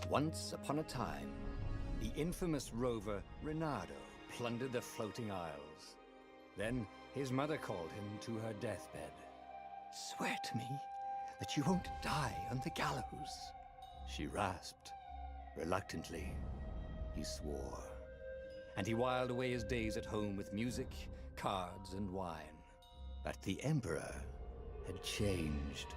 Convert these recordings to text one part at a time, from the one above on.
Once upon a time, the infamous rover Reynardo plundered the floating isles. Then his mother called him to her deathbed. "Swear to me that you won't die on the gallows," she rasped. Reluctantly, he swore. And he whiled away his days at home with music, cards, and wine. But the Emperor had changed.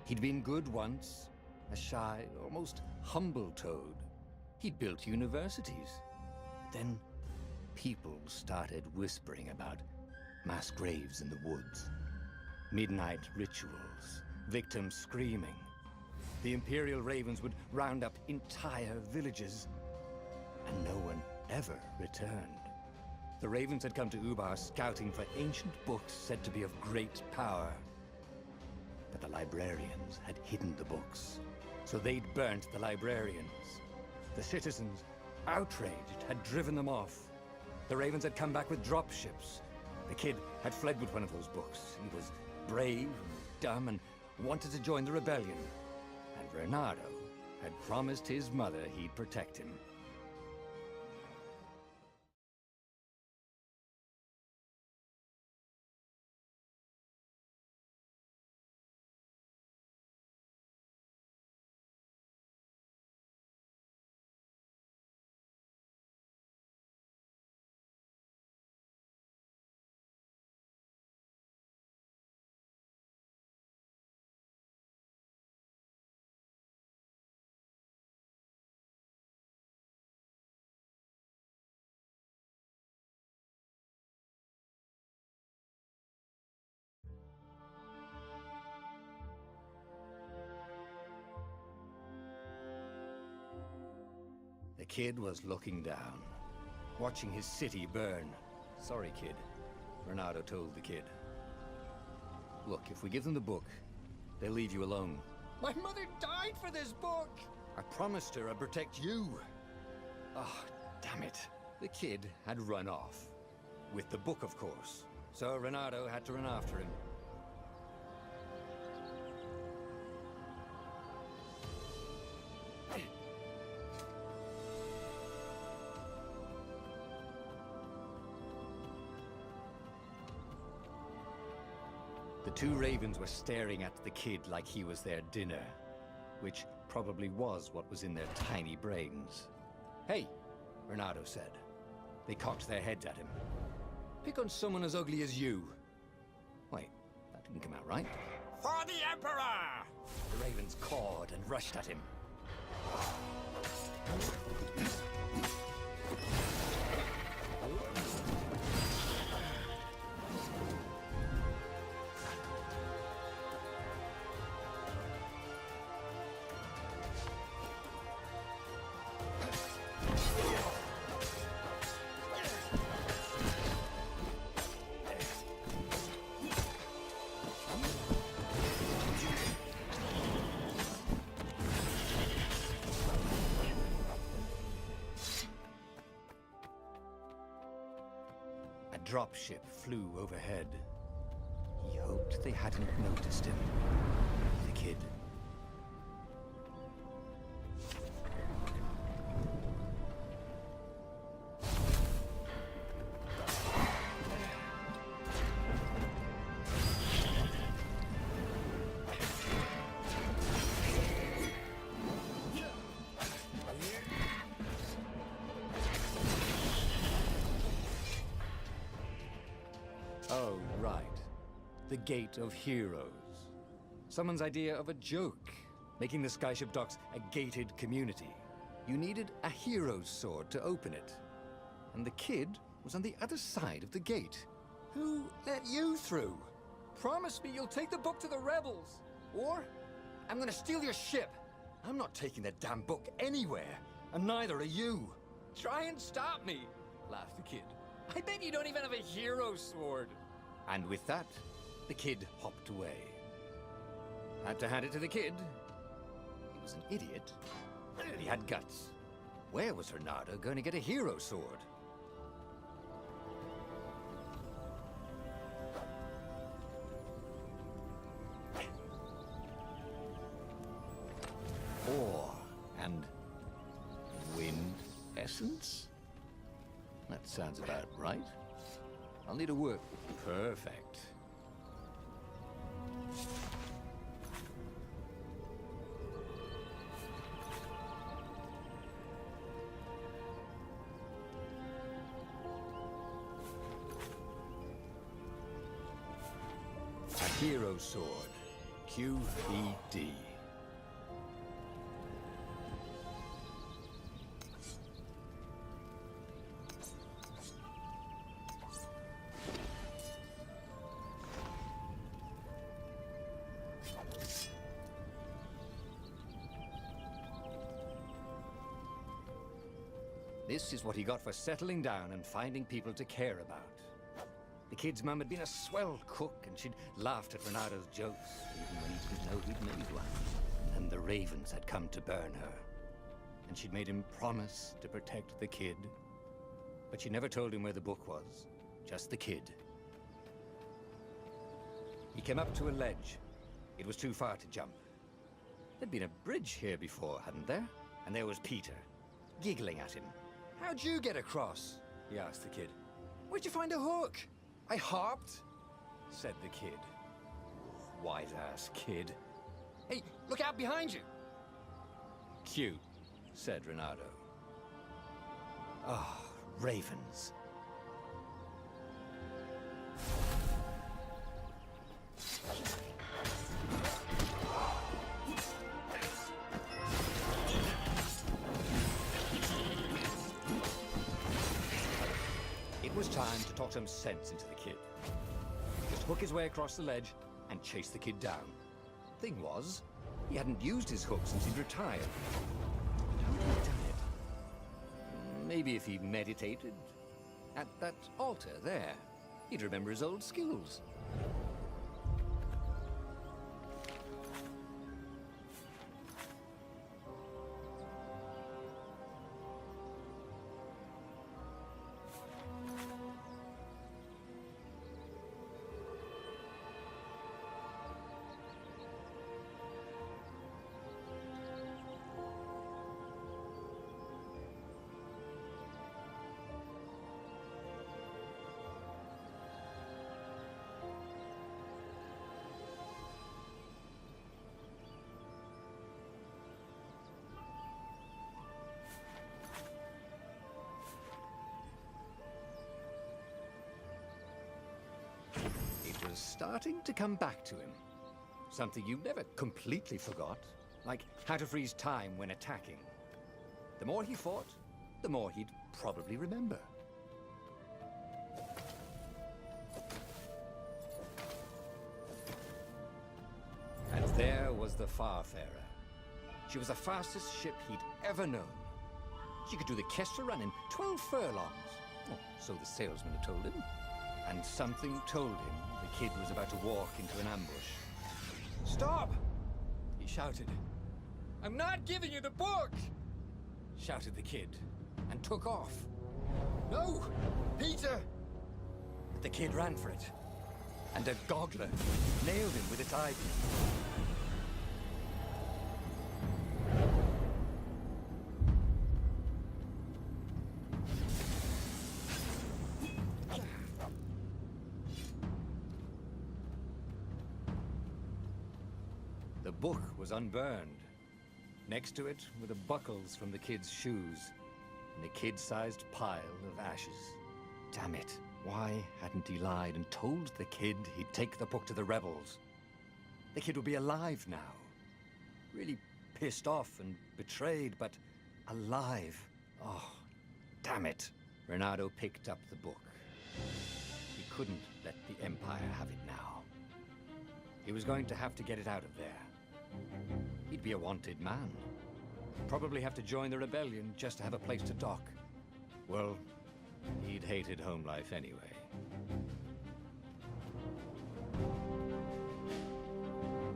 He'd been good once, a shy, almost humble toad. He'd built universities. Then people started whispering about mass graves in the woods, midnight rituals, victims screaming. The Imperial Ravens would round up entire villages, and no one ever returned. The Ravens had come to Ubar scouting for ancient books said to be of great power. But the librarians had hidden the books, so they'd burnt the librarians. The citizens, outraged, had driven them off. The Ravens had come back with dropships. The kid had fled with one of those books. He was brave and dumb and wanted to join the rebellion. And Reynardo had promised his mother he'd protect him. The kid was looking down, watching his city burn. "Sorry, kid," Reynardo told the kid. "Look, if we give them the book, they'll leave you alone." "My mother died for this book!" "I promised her I'd protect you." "Oh, damn it." The kid had run off. With the book, of course. So Reynardo had to run after him. The two ravens were staring at the kid like he was their dinner, which probably was what was in their tiny brains. "Hey," Reynardo said. They cocked their heads at him. "Pick on someone as ugly as you." Wait, that didn't come out right. "For the Emperor!" The ravens cawed and rushed at him. A dropship flew overhead. He hoped they hadn't noticed him. The kid. Oh, right. The Gate of Heroes. Someone's idea of a joke, making the skyship docks a gated community. You needed a hero's sword to open it. And the kid was on the other side of the gate. "Who let you through? Promise me you'll take the book to the rebels, or I'm gonna steal your ship. I'm not taking that damn book anywhere, and neither are you." "Try and stop me," laughed the kid. "I bet you don't even have a hero sword." And with that, the kid hopped away. Had to hand it to the kid. He was an idiot, but he had guts. Where was Reynardo going to get a hero sword? Or And wind essence? That sounds about right. I'll need a work. Perfect. A hero sword. QED. This is what he got for settling down and finding people to care about. The kid's mum had been a swell cook, and she'd laughed at Renado's jokes, even when he didn't know who'd made one. And the ravens had come to burn her. And she'd made him promise to protect the kid. But she never told him where the book was, just the kid. He came up to a ledge. It was too far to jump. There'd been a bridge here before, hadn't there? And there was Peter, giggling at him. "How'd you get across?" he asked the kid. "Where'd you find a hook?" "I hopped," said the kid. White-ass kid. "Hey, look out behind you!" "Cute," said Renato. Ah, ravens. It was time to talk some sense into the kid. Just hook his way across the ledge and chase the kid down. Thing was, he hadn't used his hook since he'd retired. How had he done it? Maybe if he meditated at that altar there, he'd remember his old skills. It was starting to come back to him. Something you never completely forgot, like how to freeze time when attacking. The more he fought, the more he'd probably remember. And there was the Farfarer. She was the fastest ship he'd ever known. She could do the Kessel run in 12 furlongs. Oh, so the salesman had told him. And something told him the kid was about to walk into an ambush. "Stop!" he shouted. "I'm not giving you the book!" shouted the kid, and took off. "No! Peter!" The kid ran for it, and a goggler nailed him with its eyepiece. The book was unburned. Next to it were the buckles from the kid's shoes, and a kid-sized pile of ashes. Damn it, why hadn't he lied and told the kid he'd take the book to the rebels? The kid would be alive now. Really pissed off and betrayed, but alive. Oh, damn it. Renato picked up the book. He couldn't let the Empire have it now. He was going to have to get it out of there. He'd be a wanted man. Probably have to join the rebellion just to have a place to dock. Well, he'd hated home life anyway.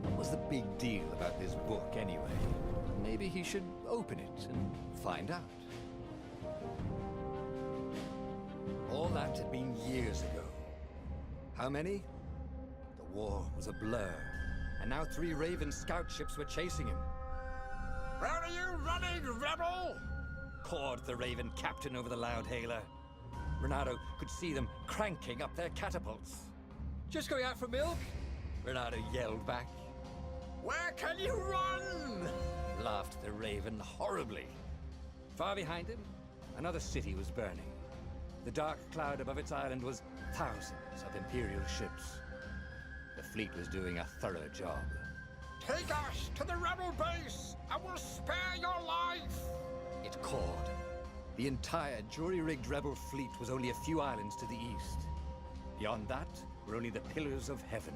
What was the big deal about this book anyway? Maybe he should open it and find out. All that had been years ago. How many? The war was a blur. And now 3 Raven scout ships were chasing him. Where are you running, rebel? Cawed the Raven captain over the loud hailer. Renato could see them cranking up their catapults. Just going out for milk? Renato yelled back. Where can you run? Laughed the Raven horribly. Far behind him, another city was burning. The dark cloud above its island was thousands of Imperial ships. The fleet was doing a thorough job. Take us to the rebel base, and we'll spare your life! It called. The entire jury-rigged rebel fleet was only a few islands to the east. Beyond that were only the pillars of heaven,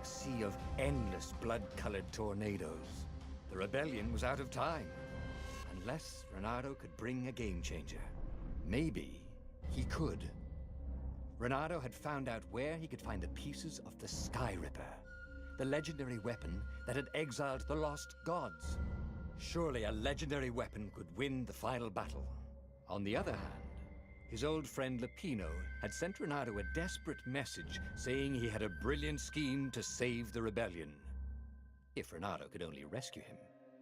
a sea of endless blood-colored tornadoes. The rebellion was out of time, unless Renato could bring a game-changer. Maybe he could. Renato had found out where he could find the pieces of the Sky Ripper, the legendary weapon that had exiled the lost gods. Surely a legendary weapon could win the final battle. On the other hand, his old friend Lapino had sent Renato a desperate message saying he had a brilliant scheme to save the rebellion. If Renato could only rescue him.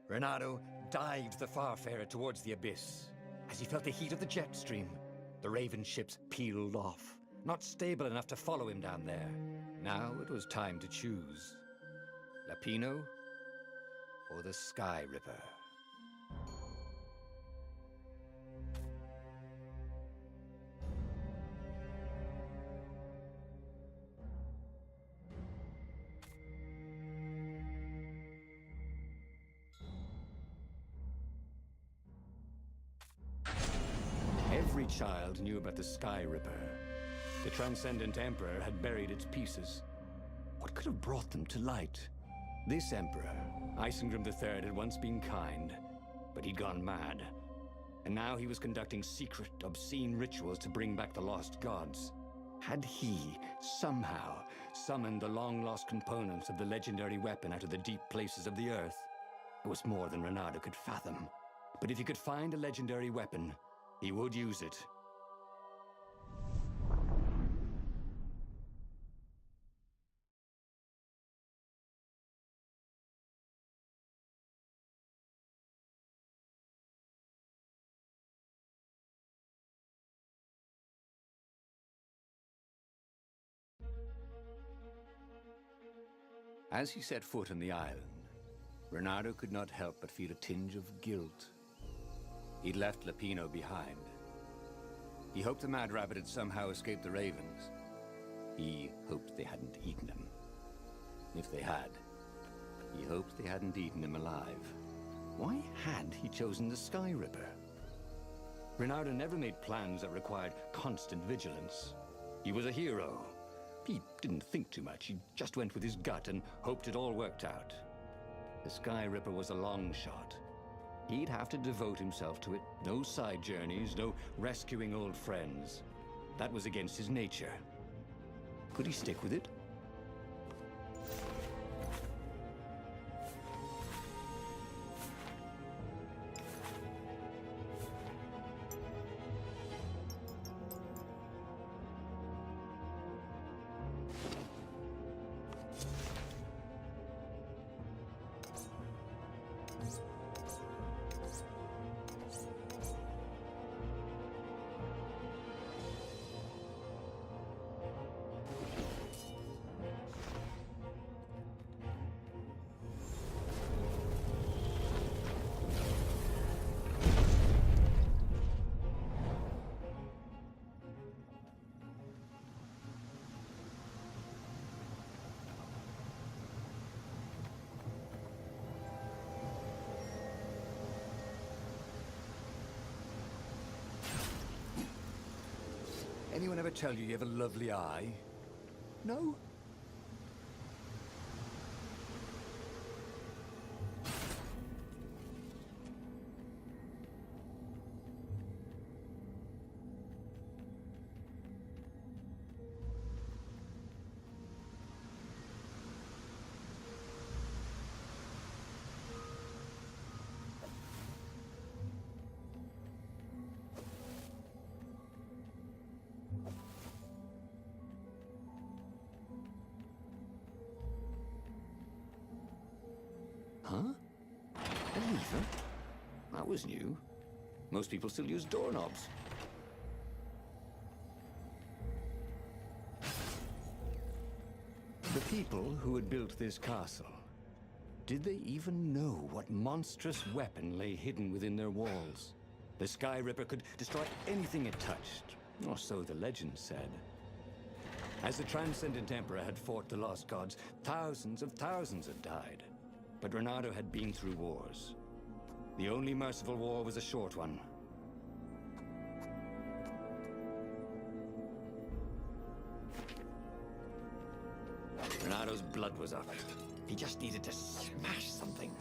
Renato dived the Farfarer towards the abyss. As he felt the heat of the jet stream, the Raven ships peeled off, not stable enough to follow him down there. Now it was time to choose. Lapino or the Sky Ripper? Every child knew about the Sky Ripper. The Transcendent Emperor had buried its pieces. What could have brought them to light? This Emperor, Isengrim III, had once been kind, but he'd gone mad. And now he was conducting secret, obscene rituals to bring back the lost gods. Had he, somehow, summoned the long-lost components of the legendary weapon out of the deep places of the earth? It was more than Renato could fathom. But if he could find a legendary weapon, he would use it. As he set foot on the island, Renato could not help but feel a tinge of guilt. He'd left Lapino behind. He hoped the Mad Rabbit had somehow escaped the Ravens. He hoped they hadn't eaten him. If they had, he hoped they hadn't eaten him alive. Why had he chosen the Sky Ripper? Renato never made plans that required constant vigilance. He was a hero. He didn't think too much. He just went with his gut and hoped it all worked out. The Sky Ripper was a long shot. He'd have to devote himself to it. No side journeys, no rescuing old friends. That was against his nature. Could he stick with it? Anyone ever tell you have a lovely eye? No? Huh? Hey, lever? That was new. Most people still use doorknobs. The people who had built this castle, did they even know what monstrous weapon lay hidden within their walls? The Sky Ripper could destroy anything it touched, or so the legend said. As the Transcendent Emperor had fought the lost gods, thousands of thousands had died. But Reynardo had been through wars. The only merciful war was a short one. Reynardo's blood was up. He just needed to smash something.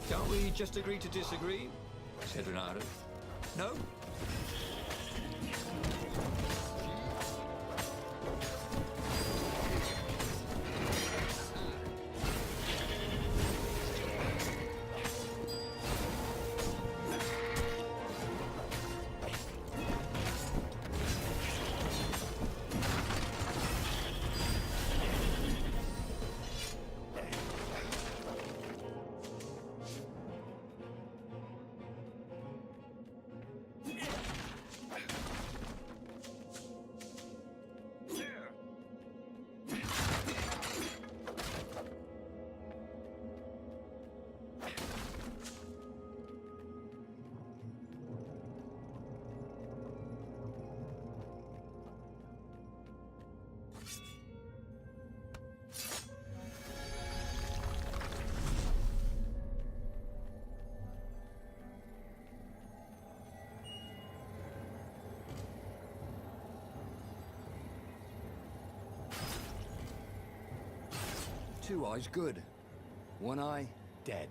Can't we just agree to disagree? Said Reynardo. No? Two eyes good. One eye, dead.